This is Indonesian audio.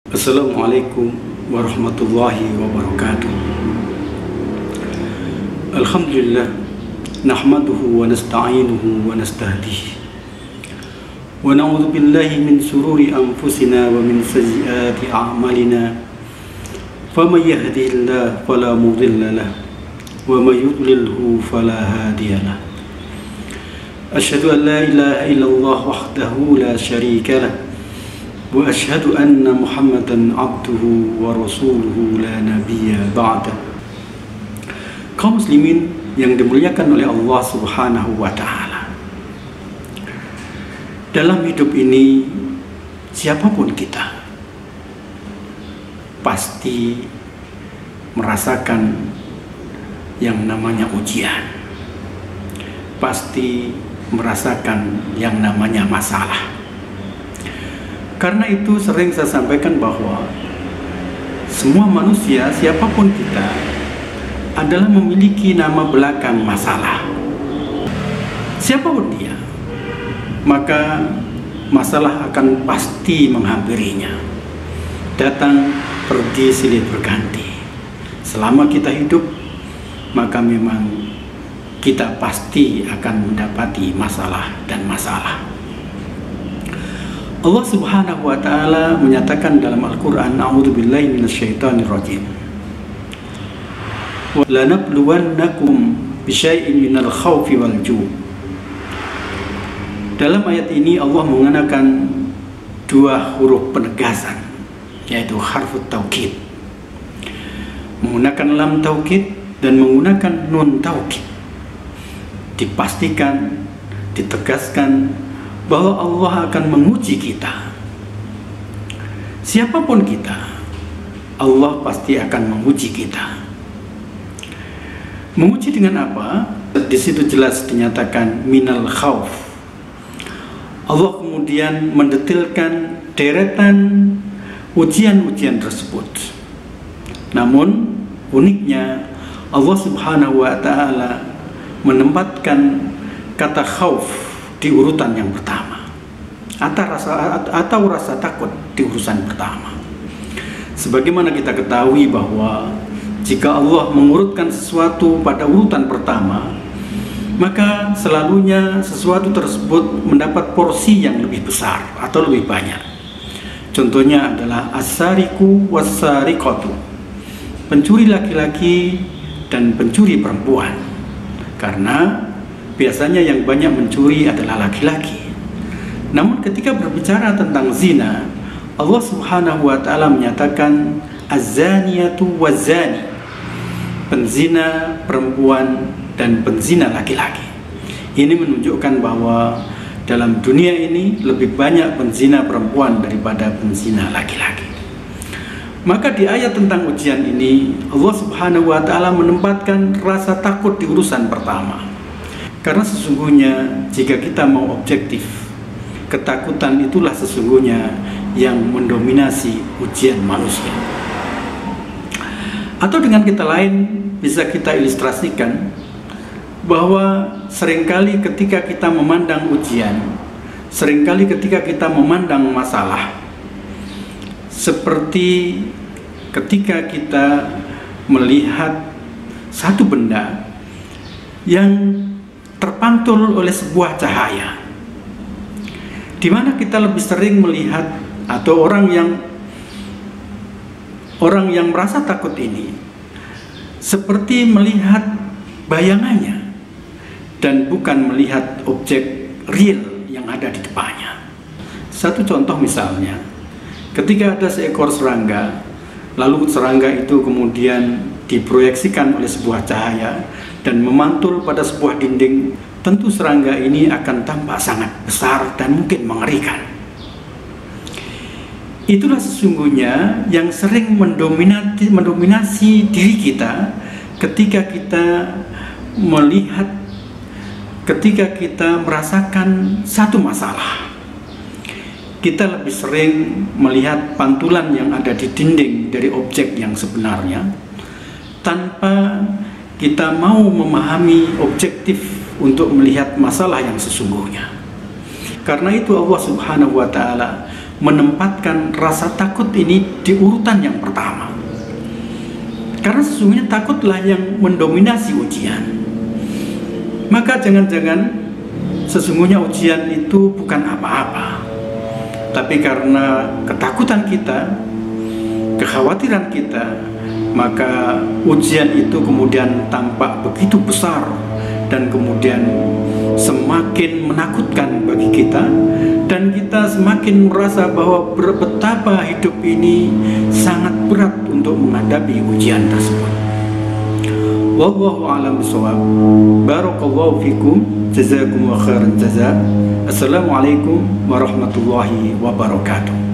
Assalamualaikum warahmatullahi wabarakatuh. Alhamdulillah, nahmaduhu wa nasta'inuhu wa nastahdihi wa na'udzu billahi min shururi anfusina wa min sayyiati a'malina. Faman yahdihillahu fala mudilla lahu wa may yudlilhu fala hadiya lahu. Asyhadu an la ilaha illallah wahdahu la syarika lahu wa asyhadu anna Muhammadan abduhu wa rasuluhu la nabiyya ba'da. Kaum muslimin yang dimuliakan oleh Allah Subhanahu wa ta'ala, dalam hidup ini siapapun kita pasti merasakan yang namanya ujian, pasti merasakan yang namanya masalah. Karena itu sering saya sampaikan bahwa semua manusia, siapapun kita, adalah memiliki nama belakang masalah. Siapapun dia, maka masalah akan pasti menghampirinya. Datang, pergi, silih berganti. Selama kita hidup, maka memang kita pasti akan mendapati masalah dan masalah. Allah Subhanahu wa ta'ala menyatakan dalam Al-Quran, A'udzubillahi minasyaitonirrajim, wa lanabluwannakum bisyai'in minal khawfi wal ju'. Dalam ayat ini Allah menggunakan dua huruf penegasan, yaitu harfut taukid, menggunakan lam taukid dan menggunakan nun taukid. Dipastikan, ditegaskan bahwa Allah akan menguji kita. Siapapun kita, Allah pasti akan menguji kita. Menguji dengan apa? Di situ jelas dinyatakan minal khauf. Allah kemudian mendetilkan deretan ujian-ujian tersebut. Namun uniknya Allah Subhanahu wa ta'ala menempatkan kata khauf di urutan yang pertama, atau rasa takut di urutan pertama. Sebagaimana kita ketahui bahwa jika Allah mengurutkan sesuatu pada urutan pertama, maka selalunya sesuatu tersebut mendapat porsi yang lebih besar atau lebih banyak. Contohnya adalah as-sariqu was-sariqatu, pencuri laki-laki dan pencuri perempuan, karena biasanya yang banyak mencuri adalah laki-laki. Namun ketika berbicara tentang zina, Allah Subhanahu wa ta'ala menyatakan az-zaniyatu waz-zani, penzina perempuan dan penzina laki-laki. Ini menunjukkan bahwa dalam dunia ini lebih banyak penzina perempuan daripada penzina laki-laki. Maka di ayat tentang ujian ini Allah Subhanahu wa ta'ala menempatkan rasa takut di urusan pertama. Karena sesungguhnya jika kita mau objektif, ketakutan itulah sesungguhnya yang mendominasi ujian manusia. Atau dengan kata lain, bisa kita ilustrasikan bahwa seringkali ketika kita memandang ujian, seringkali ketika kita memandang masalah, seperti ketika kita melihat satu benda yang terpantul oleh sebuah cahaya, di mana kita lebih sering melihat, atau orang yang merasa takut ini seperti melihat bayangannya dan bukan melihat objek real yang ada di depannya. Satu contoh misalnya, ketika ada seekor serangga, lalu serangga itu kemudian diproyeksikan oleh sebuah cahaya dan memantul pada sebuah dinding, tentu serangga ini akan tampak sangat besar dan mungkin mengerikan. Itulah sesungguhnya yang sering mendominasi diri kita ketika kita melihat, ketika kita merasakan satu masalah. Kita lebih sering melihat pantulan yang ada di dinding dari objek yang sebenarnya, tanpa kita mau memahami objektif untuk melihat masalah yang sesungguhnya. Karena itu Allah Subhanahu wa ta'ala menempatkan rasa takut ini di urutan yang pertama. Karena sesungguhnya takutlah yang mendominasi ujian. Maka jangan-jangan sesungguhnya ujian itu bukan apa-apa, tapi karena ketakutan kita, kekhawatiran kita, maka ujian itu kemudian tampak begitu besar dan kemudian semakin menakutkan bagi kita, dan kita semakin merasa bahwa betapa hidup ini sangat berat untuk menghadapi ujian tersebut. Wallahu a'lam bishawab. Barakallahu fikum, jazakumullahu khairan jazaa. Assalamualaikum warahmatullahi wabarakatuh.